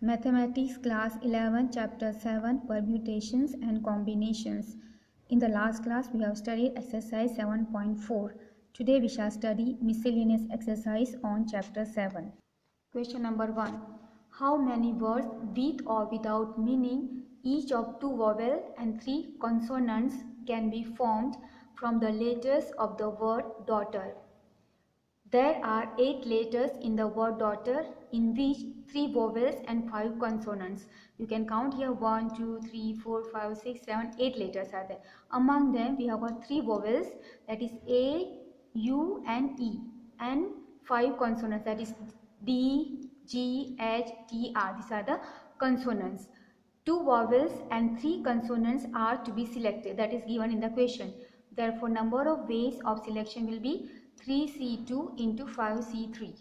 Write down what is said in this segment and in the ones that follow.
Mathematics Class 11 Chapter 7 Permutations and Combinations. In the last class we have studied exercise 7.4. Today we shall study miscellaneous exercise on chapter 7. Question number 1. How many words with or without meaning, each of 2 vowels and 3 consonants, can be formed from the letters of the word daughter? There are 8 letters in the word daughter, in which 3 vowels and 5 consonants. You can count here 1, 2, 3, 4, 5, 6, 7, 8 letters are there. Among them we have got 3 vowels, that is A, U and E, and 5 consonants, that is D, G, H, T, R. These are the consonants. 2 vowels and 3 consonants are to be selected, that is given in the question. Therefore, number of ways of selection will be 3C2 into 5C3.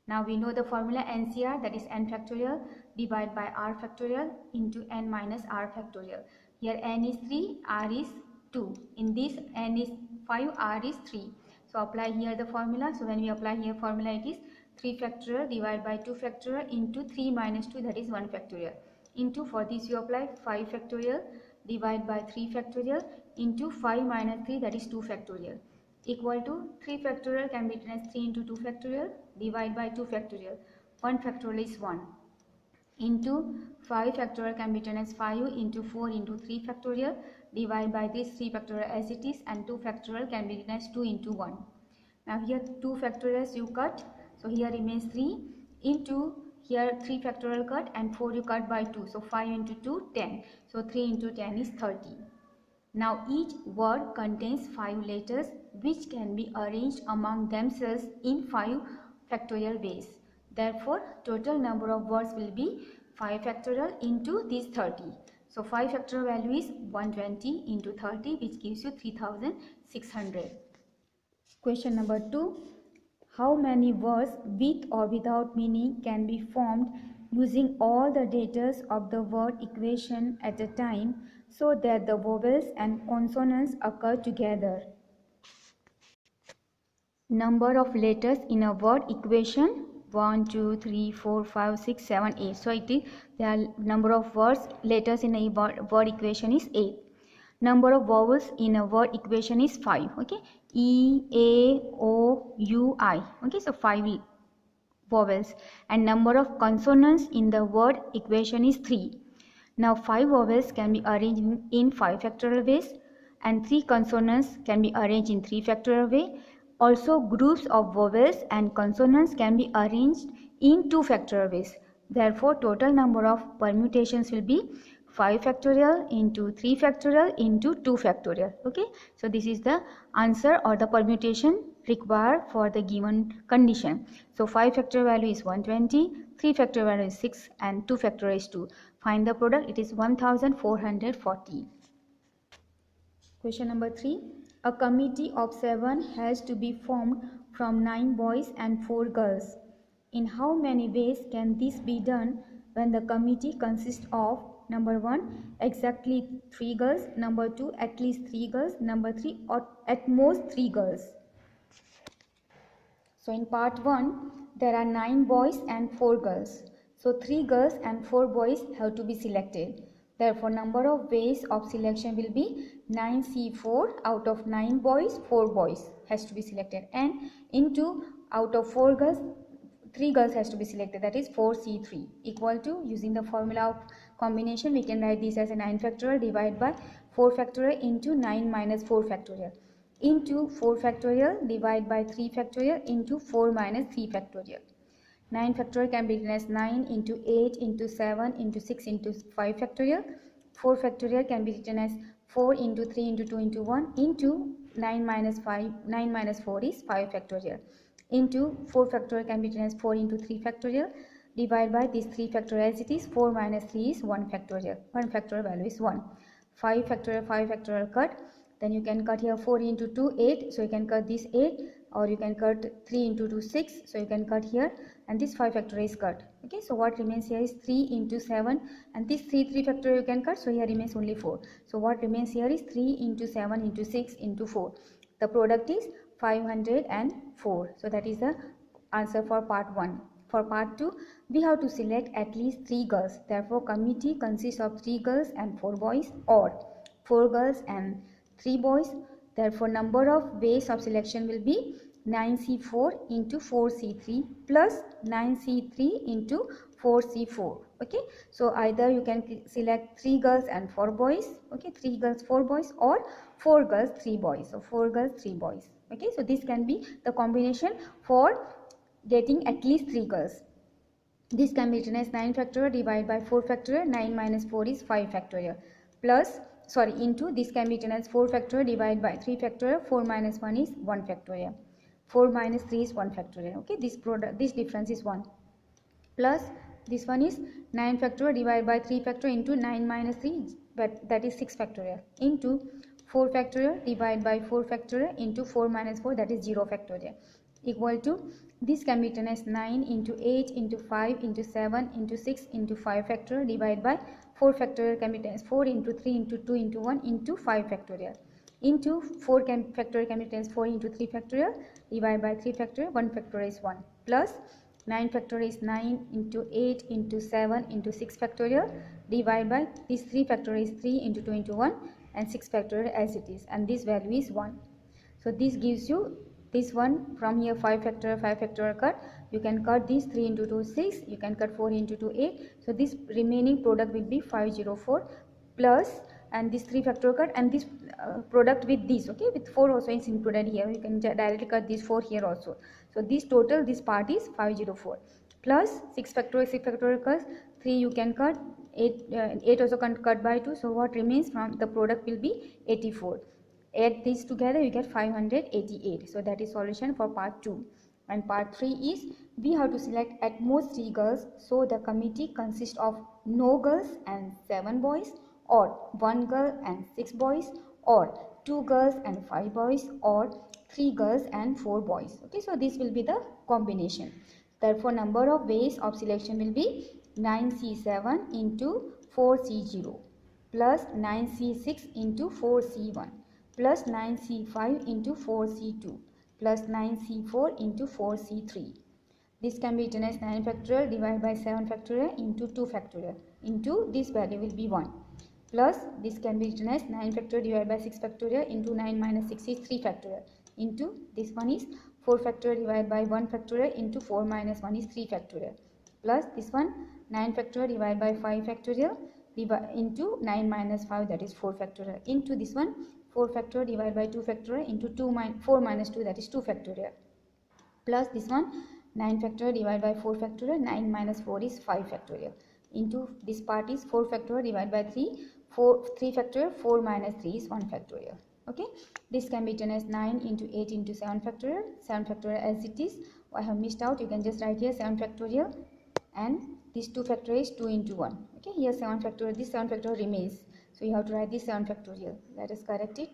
Now we know the formula NCR, that is n factorial divided by r factorial into n minus r factorial. Here n is 3, r is 2. In this n is 5, r is 3. So apply here the formula. So when we apply here formula, it is 3 factorial divided by 2 factorial into 3 minus 2, that is 1 factorial. Into, for this you apply 5 factorial divided by 3 factorial into 5 minus 3, that is 2 factorial, equal to 3 factorial can be written as 3 into 2 factorial divided by 2 factorial. 1 factorial is 1 into 5 factorial can be written as 5 into 4 into 3 factorial divided by this 3 factorial as it is, and 2 factorial can be written as 2 into 1. Now here 2 factorials you cut, so here remains 3 into here 3 factorial cut and 4 you cut by 2, so 5 into 2 10, so 3 into 10 is 30. Now each word contains 5 letters which can be arranged among themselves in 5 factorial ways. Therefore, total number of words will be 5 factorial into these 30. So 5 factorial value is 120 into 30, which gives you 3600. Question number 2. How many words with or without meaning can be formed using all the letters of the word equation at a time, so that the vowels and consonants occur together? Number of letters in a word equation: 1, 2, 3, 4, 5, 6, 7, 8. So it is the number of letters in a word equation is 8. Number of vowels in a word equation is 5. Okay, E, A, O, U, I. Okay, so 5 vowels. And number of consonants in the word equation is 3. Now 5 vowels can be arranged in 5 factorial ways, and 3 consonants can be arranged in 3 factorial way. Also, groups of vowels and consonants can be arranged in 2 factorial ways. Therefore, total number of permutations will be 5 factorial into 3 factorial into 2 factorial. Okay, so this is the answer or the permutation required for the given condition. So 5 factorial value is 120, 3 factorial value is 6, and 2 factorial is 2. Find the product, it is 1440. Question number 3. A committee of 7 has to be formed from 9 boys and 4 girls. In how many ways can this be done when the committee consists of: number 1, exactly 3 girls, number 2, at least 3 girls, number 3, or at most 3 girls? So in part 1, there are 9 boys and 4 girls. So 3 girls and 4 boys have to be selected. Therefore, number of ways of selection will be 9C4. Out of 9 boys, 4 boys has to be selected, and into out of 4 girls, 3 girls has to be selected, that is 4C3, equal to, using the formula of combination, we can write this as a 9 factorial divided by 4 factorial into 9 minus 4 factorial into 4 factorial divided by 3 factorial into 4 minus 3 factorial. 9 factorial can be written as 9 into 8 into 7 into 6 into 5 factorial. 4 factorial can be written as 4 into 3 into 2 into 1 into 9 minus 5. 9 minus 4 is 5 factorial. Into 4 factorial can be written as 4 into 3 factorial divided by this 3 factorial as it is. 4 minus 3 is 1 factorial. 1 factorial value is 1. 5 factorial cut. Then you can cut here 4 into 2, 8. So you can cut this 8, or you can cut 3 into 2, 6. So you can cut here, and this 5 factorial is cut. Okay, so what remains here is 3 into 7, and this 3 factorial you can cut. So here remains only 4. So what remains here is 3 into 7 into 6 into 4. The product is 504. So that is the answer for part 1. For part 2, we have to select at least 3 girls. Therefore, committee consists of 3 girls and 4 boys, or 4 girls and 3 boys. Therefore, number of ways of selection will be 9C4 into 4C3 plus 9C3 into 4C4. Okay, so either you can select 3 girls and 4 boys. Okay, 3 girls 4 boys, or 4 girls 3 boys. So 4 girls 3 boys. Okay, so this can be the combination for getting at least 3 girls. This can be written as 9 factorial divided by 4 factorial. 9 minus 4 is 5 factorial, plus into this can be written as 4 factorial divided by 3 factorial. 4 minus 1 is 1 factorial. 4 minus 3 is 1 factorial. Okay, this difference is 1, plus this one is 9 factorial divided by 3 factorial into 9 minus 3, but that is 6 factorial, into 4 factorial divided by 4 factorial into 4 minus 4, that is 0 factorial, equal to, this can be written as 9 into 8 into 5 into 7 into 6 into 5 factorial divided by 4 factorial can be written as 4 into 3 into 2 into 1 into 5 factorial, into 4 factorial can be written as 4 into 3 factorial divided by 3 factorial. 1 factorial is 1, plus 9 factorial is 9 into 8 into 7 into 6 factorial divided by this 3 factorial is 3 into 2 into 1 and 6 factorial as it is, and this value is 1. So this gives you this one. From here 5 factorial cut, you can cut this 3 into 2 6, you can cut 4 into 2 8. So this remaining product will be 504, plus and this 3 factorial cut and this product with this, okay, with 4 also is included here, you can directly cut this 4 here also. So this total, this part is 504, plus 6 factorial cuts, 3 you can cut, 8 also can cut by 2. So what remains from the product will be 84. Add these together, you get 588. So that is solution for part 2. And part 3 is, we have to select at most 3 girls. So the committee consists of no girls and 7 boys, or 1 girl and 6 boys, or 2 girls and 5 boys, or 3 girls and 4 boys. Okay, so this will be the combination. Therefore, number of ways of selection will be 9C7 into 4C0 plus 9C6 into 4C1 plus 9C5 into 4C2 plus 9C4 into 4C3. This can be written as 9 factorial divided by 7 factorial into 2 factorial, into this value will be 1, plus this can be written as 9 factorial divided by 6 factorial into 9 minus 6 is 3 factorial, into this one is 4 factorial divided by 1 factorial into 4 minus 1 is 3 factorial, plus this one 9 factorial divided by 5 factorial into 9 minus 5, that is 4 factorial, into this one 4 factorial divided by 2 factorial into 4 minus 2, that is 2 factorial, plus this one 9 factorial divided by 4 factorial, 9 minus 4 is 5 factorial, into this part is 4 factorial divided by 3 factorial, 4 minus 3 is 1 factorial. Okay, this can be written as 9 into 8 into 7 factorial as it is. I have missed out, you can just write here 7 factorial, and this 2 factorial is 2 into 1. Okay, here 7 factorial, this 7 factorial remains, so you have to write this 7 factorial. Let us correct it.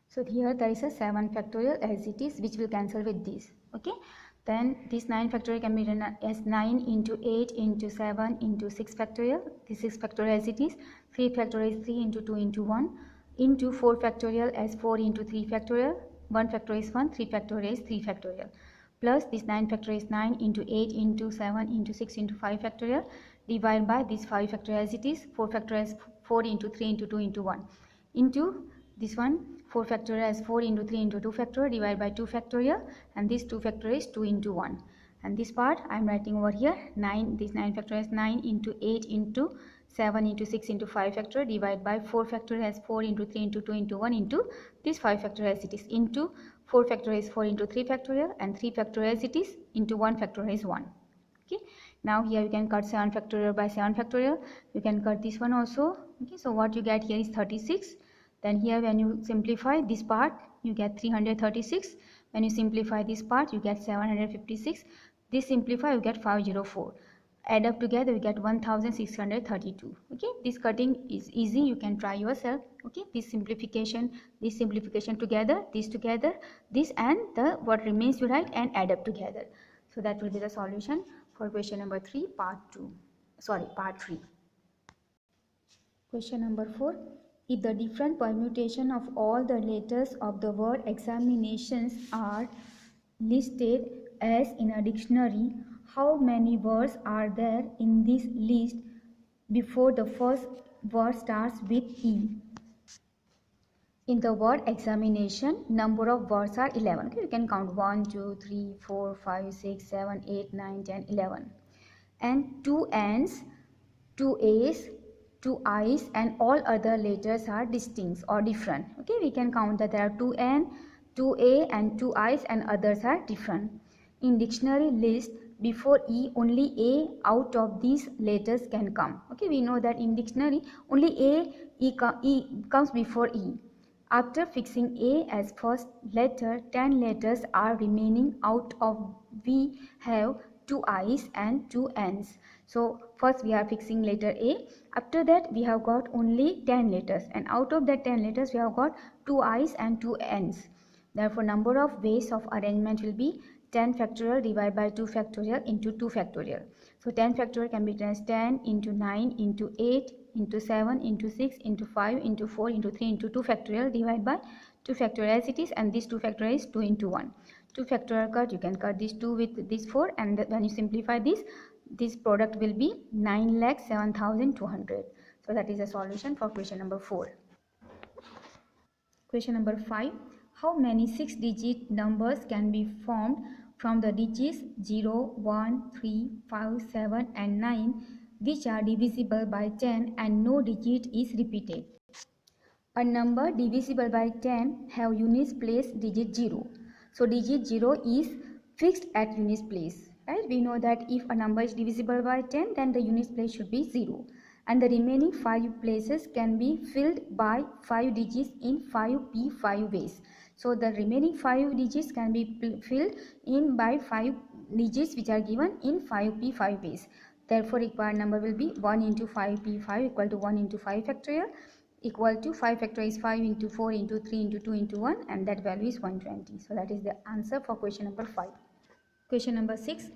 So here there is a 7 factorial as it is, which will cancel with this. Okay, then this 9 factorial can be written as 9 into 8 into 7 into 6 factorial. This 6 factorial as it is. 3 factorial is 3 into 2 into 1, into 4 factorial as 4 into 3 factorial. 1 factorial is 1, 3 factorial is 3 factorial, plus this 9 factorial is 9 into 8 into 7 into 6 into 5 factorial, divided by this 5 factorial as it is. 4 factorial is 4 into 3 into 2 into 1, into this one 4 factorial as 4 into 3 into 2 factorial divided by 2 factorial, and this 2 factorial is 2 into 1. And this part I am writing over here 9, this 9 factorial is 9 into 8 into 7 into 6 into 5 factorial divided by 4 factorial as 4 into 3 into 2 into 1 into this 5 factorial as it is, into 4 factorial is 4 into 3 factorial, and 3 factorial as it is, into 1 factorial is 1. Okay, now here you can cut 7 factorial by 7 factorial, you can cut this one also. Okay, so what you get here is 36. Then here when you simplify this part, you get 336. When you simplify this part, you get 756. This simplify, you get 504. Add up together, you get 1632. Okay, this cutting is easy, you can try yourself. Okay, this simplification together, this and the what remains you write and add up together. So that will be the solution for question number 3 part 3. Question number 4. If the different permutation of all the letters of the word examinations are listed as in a dictionary, how many words are there in this list before the first word starts with E? In the word examination, number of words are 11. Okay, you can count 1, 2, 3, 4, 5, 6, 7, 8, 9, 10, 11. And 2 N's, 2 A's, 2 I's and all other letters are distinct or different. Okay, we can count that there are 2 N, 2 A and 2 I's and others are different. In dictionary list, before E, only A out of these letters can come. Okay, we know that in dictionary, only E comes before E. After fixing A as first letter, 10 letters are remaining. Out of we have 2 I's and 2 N's. So first we are fixing letter A. After that we have got only 10 letters, and out of that 10 letters we have got 2 I's and 2 N's. Therefore number of ways of arrangement will be 10 factorial divided by 2 factorial into 2 factorial. So 10 factorial can be written as 10 into 9 into 8 into 7 into 6 into 5 into 4 into 3 into 2 factorial divided by 2 factorial as it is, and this 2 factorial is 2 into 1. 2 factorial cut, you can cut this 2 with this 4, and when you simplify this product will be 9,07,200. So that is the solution for question number 4. Question number 5. How many 6-digit numbers can be formed from the digits 0, 1, 3, 5, 7 and 9 which are divisible by 10 and no digit is repeated? A number divisible by 10 have units place digit 0. So digit 0 is fixed at units place. Right? We know that if a number is divisible by 10, then the units place should be 0. And the remaining 5 places can be filled by 5 digits in 5p5 ways. So the remaining 5 digits can be filled in by 5 digits which are given in 5p5 ways. Therefore required number will be 1 into 5p5 equal to 1 into 5 factorial equal to 5 factorial is 5 into 4 into 3 into 2 into 1, and that value is 120. So that is the answer for question number 5. Question number 6.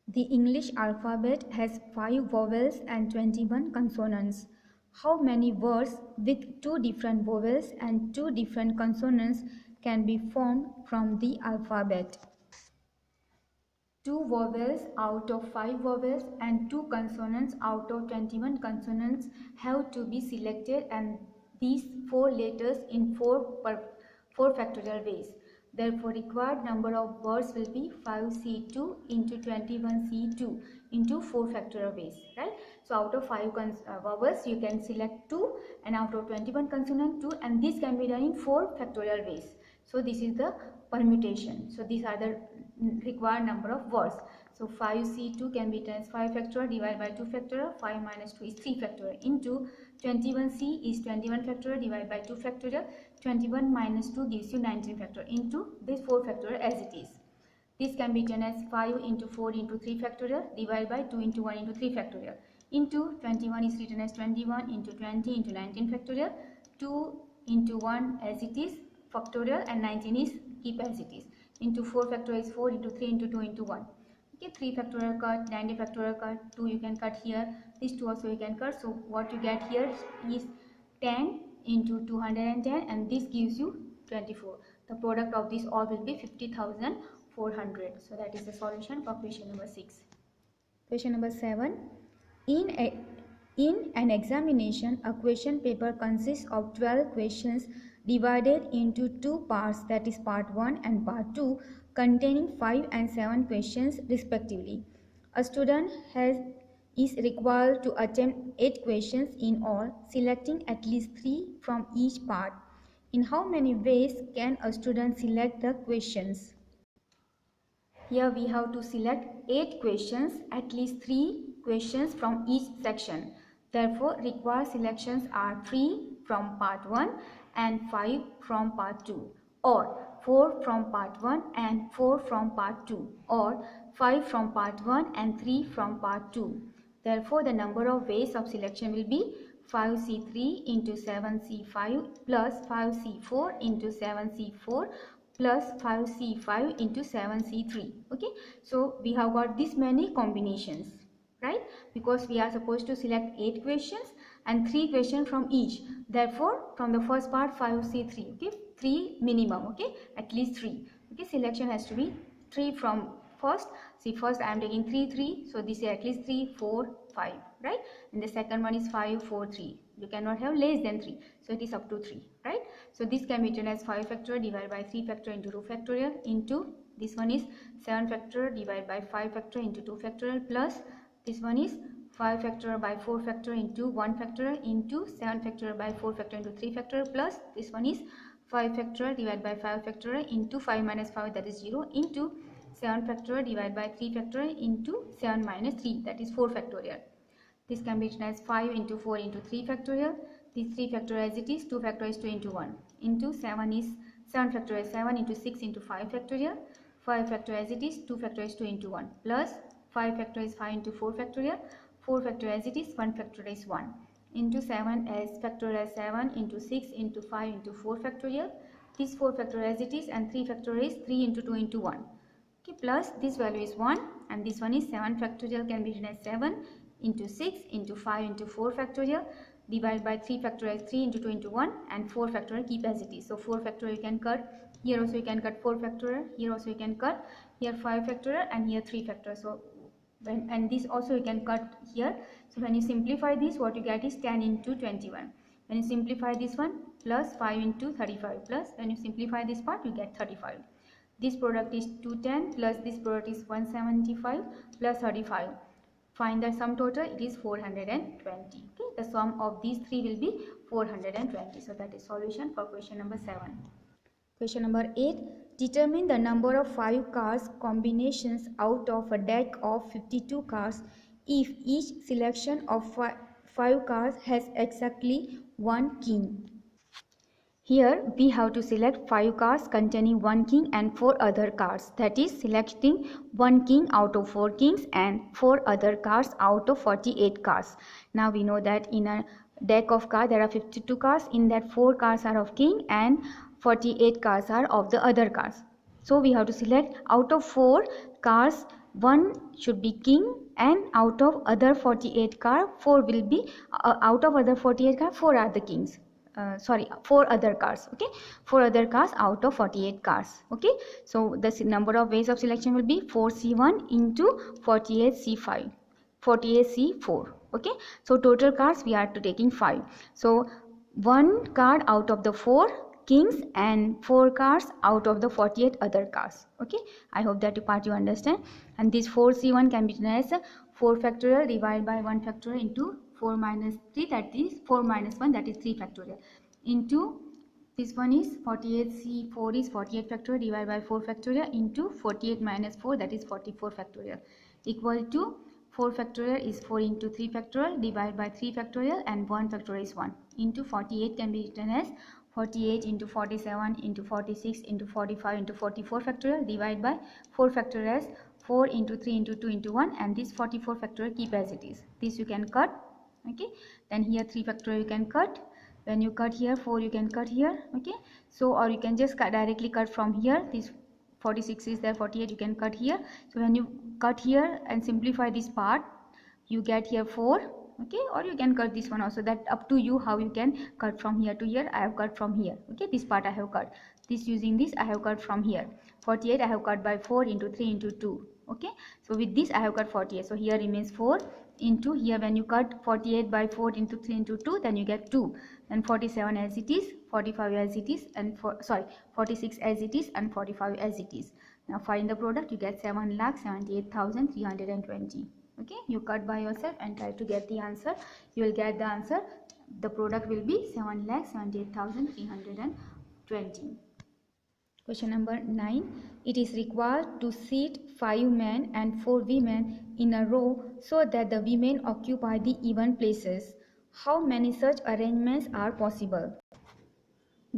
The English alphabet has 5 vowels and 21 consonants. How many words with 2 different vowels and 2 different consonants can be formed from the alphabet? 2 vowels out of 5 vowels and 2 consonants out of 21 consonants have to be selected, and these 4 letters in 4 factorial ways. Therefore required number of words will be 5c2 into 21c2 into 4 factorial ways, right? So out of 5 vowels you can select 2, and out of 21 consonant 2, and this can be done in 4 factorial ways. So this is the permutation. So these are the required number of words. So 5c2 can be written as 5 factorial divided by 2 factorial, 5 minus 2 is 3 factorial, into 21c is 21 factorial divided by 2 factorial, 21 minus 2 gives you 19 factorial, into this 4 factorial as it is. This can be written as 5 into 4 into 3 factorial divided by 2 into 1 into 3 factorial, into 21 is written as 21 into 20 into 19 factorial, 2 into 1 as it is factorial, and 19 is keep as it is, into 4 factorial is 4 into 3 into 2 into 1. Okay, 3 factorial cut, 90 factorial cut, 2 you can cut here, this 2 also you can cut. So what you get here is 10 into 210, and this gives you 24. The product of this all will be 50,400. So that is the solution for question number 6. Question number 7. In an examination, a question paper consists of 12 questions divided into 2 parts, that is part 1 and part 2, containing 5 and 7 questions respectively. A student is required to attempt 8 questions in all, selecting at least 3 from each part. In how many ways can a student select the questions? Here we have to select 8 questions, at least 3 questions from each section. Therefore, required selections are 3 from part 1 and 5 from part 2, or 4 from part 1 and 4 from part 2, or 5 from part 1 and 3 from part 2. Therefore, the number of ways of selection will be 5c3 into 7c5 plus 5c4 into 7c4 plus 5c5 into 7c3. Okay, so we have got this many combinations, right? Because we are supposed to select 8 questions and 3 questions from each. Therefore, from the first part 5c3, okay, 3 minimum, okay, at least 3. Okay, selection has to be 3 from first, see first I am taking 3, 3, so this is at least 3, 4, 5, right? And the second one is 5, 4, 3. You cannot have less than 3, so it is up to 3, right? So this can be written as 5 factorial divided by 3 factorial into 2 factorial into this one is 7 factorial divided by 5 factorial into 2 factorial plus this one is 5 factorial by 4 factorial into 1 factorial into 7 factorial by 4 factorial into 3 factorial plus this one is 5 factorial divided by 5 factorial into 5 minus 5 that is 0 into 7 factorial divided by 3 factorial into 7 minus 3 that is 4 factorial. This can be written as 5 into 4 into 3 factorial. This 3 factorial as it is, 2 factorial is 2 into 1 into 7 is 7 factorial 7 into 6 into 5 factorial. 5 factorial as it is, 2 factorial is 2 into 1 plus 5 factorial is 5 into 4 factorial. 4 factorial as it is, 1 factorial is 1 into 7 as factorial as 7 into 6 into 5 into 4 factorial. This 4 factorial as it is and 3 factorial is 3 into 2 into 1. Okay, plus this value is 1 and this one is 7 factorial can be written as 7 into 6 into 5 into 4 factorial divided by 3 factorial 3 into 2 into 1 and 4 factorial keep as it is. So 4 factorial you can cut, here also you can cut 4 factorial, here also you can cut, here 5 factorial and here 3 factorial. So and this also you can cut here. So when you simplify this, what you get is 10 into 21. When you simplify this one, plus 5 into 35 plus when you simplify this part you get 35. This product is 210 plus this product is 175 plus 35. Find the sum total, it is 420. Okay, the sum of these three will be 420. So that is solution for question number 7. Question number 8. Determine the number of 5 cards combinations out of a deck of 52 cards if each selection of 5 cards has exactly 1 king. Here we have to select 5 cards containing 1 king and 4 other cards. That is selecting 1 king out of 4 kings and 4 other cards out of 48 cards. Now we know that in a deck of cards there are 52 cards. In that 4 cards are of king and 48 cards are of the other cards. So we have to select out of 4 cards 1 should be king and out of other 48 cards 4 will be out of other 48 cards 4 are the kings. 4 other cards. Okay, 4 other cards out of 48 cards. Okay, so the number of ways of selection will be 4c1 into 48c5 48c4. Okay, so total cards we are taking 5. So 1 card out of the 4 kings and 4 cards out of the 48 other cards. Okay, I hope that part you understand. And this 4c1 can be written as 4 factorial divided by 1 factorial into 4 minus 3 that is 4 minus 1 that is 3 factorial into this one is 48c4 is 48 factorial divided by 4 factorial into 48 minus 4 that is 44 factorial equal to 4 factorial is 4 into 3 factorial divided by 3 factorial and 1 factorial is 1 into 48 can be written as 48 into 47 into 46 into 45 into 44 factorial divided by 4 factorial as 4 into 3 into 2 into 1 and this 44 factorial keep as it is. This you can cut. Okay, then here 3 factorial you can cut. When you cut here 4 you can cut here. Okay, so or you can just directly cut from here. This 46 is there, 48 you can cut here. So when you cut here and simplify this part you get here 4. Okay, or you can cut this one also, that up to you how you can cut from here to here. I have cut from here. Okay, this part I have cut, this using this I have cut from here. 48 I have cut by 4 into 3 into 2. Okay, so with this I have cut 48, so here remains 4 into here. When you cut 48 by 4 into 3 into 2 then you get 2, then 47 as it is, 45 as it is and 46 as it is and 45 as it is. Now find the product, you get 7,78,320. Okay, you cut by yourself and try to get the answer. You will get the answer. The product will be 7,78,320. Question number 9. It is required to seat 5 men and 4 women in a row so that the women occupy the even places. How many such arrangements are possible?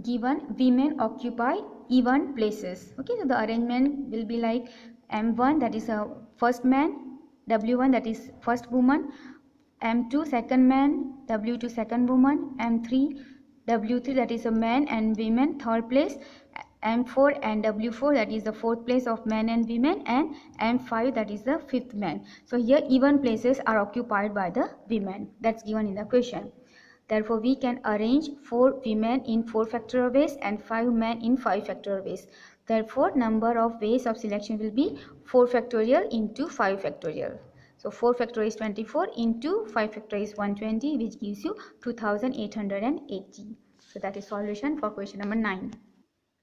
Given women occupy even places. Okay, so the arrangement will be like M1 that is a first man, W1 that is first woman, M2 second man, W2 second woman, M3 W3 that is a man and women third place, M4 and W4 that is the fourth place of men and women, and M5 that is the fifth man. So here even places are occupied by the women. That's given in the question. Therefore we can arrange 4 women in 4 factorial ways and 5 men in 5 factorial ways. Therefore, number of ways of selection will be 4 factorial into 5 factorial. So 4 factorial is 24 into 5 factorial is 120, which gives you 2880. So that is solution for question number 9.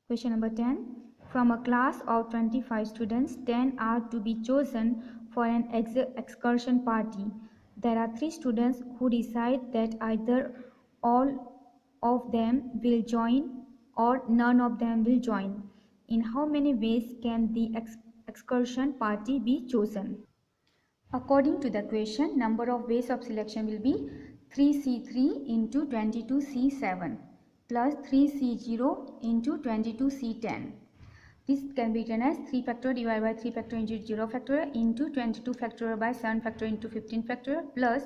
Question number 10. From a class of 25 students, 10 are to be chosen for an excursion party. There are 3 students who decide that either all of them will join or none of them will join. In how many ways can the excursion party be chosen? According to the question, number of ways of selection will be 3C3 into 22C7 plus 3C0 into 22C10. This can be written as 3 factorial divided by 3 factorial into 0 factorial into 22 factorial by 7 factorial into 15 factorial plus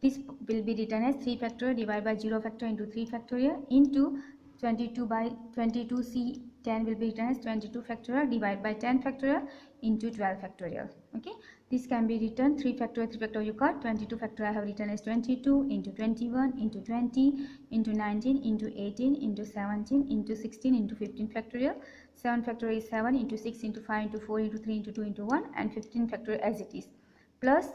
this will be written as 3 factorial divided by 0 factorial into 3 factorial into 22 by 22C10 will be written as 22 factorial divided by 10 factorial into 12 factorial. Okay, this can be written 3 factorial you got 22 factorial I have written as 22 into 21 into 20 into 19 into 18 into 17 into 16 into 15 factorial. 7 factorial is 7 into 6 into 5 into 4 into 3 into 2 into 1 and 15 factorial as it is plus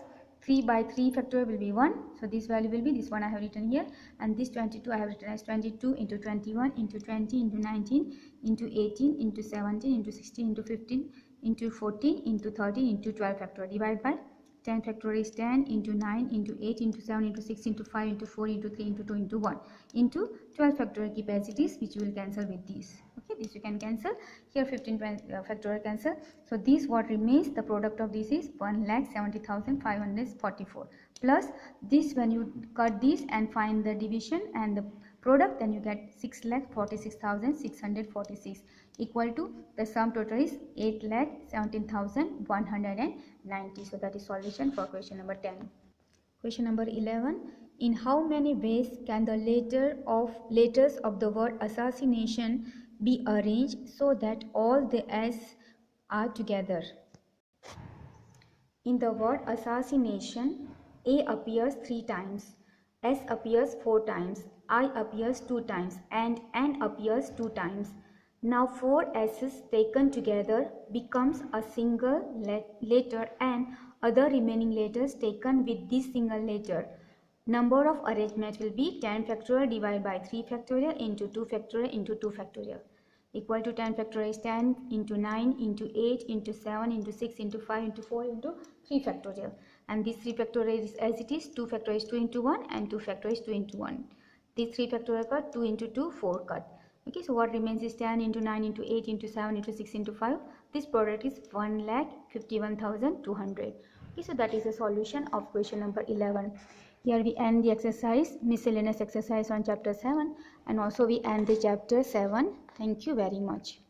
3 by 3 factorial will be 1. So this value will be this one I have written here, and this 22 I have written as 22 into 21 into 20 into 19 into 18 into 17 into 16 into 15 into 14 into 13 into 12 factorial divided by 10 factorial is 10 into 9 into 8 into 7 into 6 into 5 into 4 into 3 into 2 into 1 into 12 factorial keep as it is, which you will cancel with this. Okay, this you can cancel here. 15 factorial cancel. So this what remains, the product of this is 1,70,544 plus this, when you cut this and find the division and the product, then you get 6,46,646 equal to the sum total is 8,17,190. So that is solution for question number 10. Question number 11. In how many ways can the letters of the word assassination be arranged so that all the S are together? In the word assassination, A appears 3 times, S appears 4 times, I appears 2 times and N appears 2 times. Now 4 S's taken together becomes a single letter and other remaining letters taken with this single letter. Number of arrangement will be 10 factorial divided by 3 factorial into 2 factorial into 2 factorial equal to 10 factorial is 10 into 9 into 8 into 7 into 6 into 5 into 4 into 3 factorial, and this 3 factorial is as it is. 2 factorial is 2 into 1 and 2 factorial is 2 into 1. This 3 factorial cut, 2 into 2, 4 cut. Okay, so what remains is 10 into 9 into 8 into 7 into 6 into 5. This product is 1,51,200. Okay, so that is the solution of question number 11. Here we end the exercise, miscellaneous exercise on chapter 7, and also we end the chapter 7. Thank you very much.